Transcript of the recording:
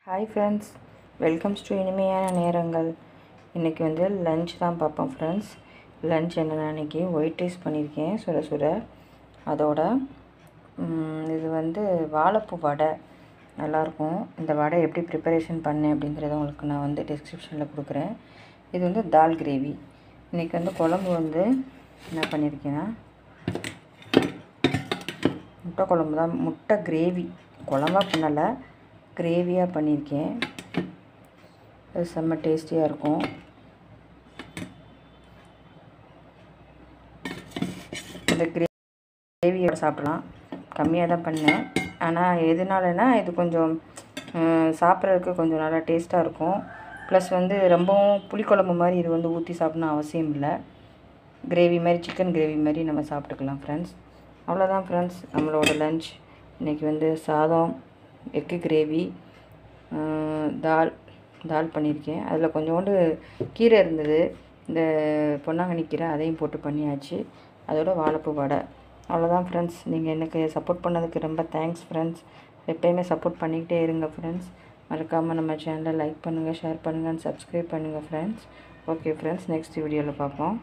Hi friends, welcomes to இனிமையான நேரங்கள். இன்றைக்கி வந்து லன்ச் தான் பார்ப்போம் ஃப்ரெண்ட்ஸ். லன்ச் என்னென்னா இன்றைக்கி ஒயிட் ரைஸ் பண்ணியிருக்கேன் சுட சுட. அதோட இது வந்து வாழைப்பூ வடை நல்லாயிருக்கும். இந்த வடை எப்படி ப்ரிப்பரேஷன் பண்ணேன் அப்படிங்கிறத உங்களுக்கு நான் வந்து டிஸ்கிரிப்ஷனில் கொடுக்குறேன். இது வந்து தால் கிரேவி. இன்றைக்கி வந்து குழம்பு வந்து என்ன பண்ணியிருக்கேன்னா முட்டை குழம்பு தான். முட்டை கிரேவி குழம்பா பண்ணலை, கிரேவியாக பண்ணியிருக்கேன். அது செம்ம டேஸ்டியாக இருக்கும். இந்த கிரேவியோட சாப்பிட்லாம். கம்மியாக தான் பண்ணேன். ஆனால் எதனாலனா இது கொஞ்சம் சாப்பிட்றதுக்கு கொஞ்சம் நல்லா டேஸ்ட்டாக இருக்கும். ப்ளஸ் வந்து ரொம்பவும் புளிக்குழம்பு மாதிரி இது வந்து ஊற்றி சாப்பிட்ணும் அவசியம் இல்லை. கிரேவி மாதிரி, சிக்கன் கிரேவி மாதிரி நம்ம சாப்பிட்டுக்கலாம் ஃப்ரெண்ட்ஸ். அவ்வளோதான் ஃப்ரெண்ட்ஸ் நம்மளோட லன்ச். இன்றைக்கி வந்து சாதம், எக்கு கிரேவி, தால் பண்ணியிருக்கேன். அதில் கொஞ்சோண்டு கீரை இருந்தது, இந்த பொன்னாங்கண்ணி கீரை, அதையும் போட்டு பண்ணியாச்சு. அதோட வாழைப்பூ வடை. அவ்வளோதான் ஃப்ரெண்ட்ஸ். நீங்கள் எனக்கு சப்போர்ட் பண்ணதுக்கு ரொம்ப தேங்க்ஸ் ஃப்ரெண்ட்ஸ். எப்போயுமே சப்போர்ட் பண்ணிக்கிட்டே இருங்க ஃப்ரெண்ட்ஸ். மறக்காமல் நம்ம சேனலை லைக் பண்ணுங்கள், ஷேர் பண்ணுங்கள், சப்ஸ்கிரைப் பண்ணுங்கள் ஃப்ரெண்ட்ஸ். ஓகே ஃப்ரெண்ட்ஸ், நெக்ஸ்ட் வீடியோவில் பார்ப்போம்.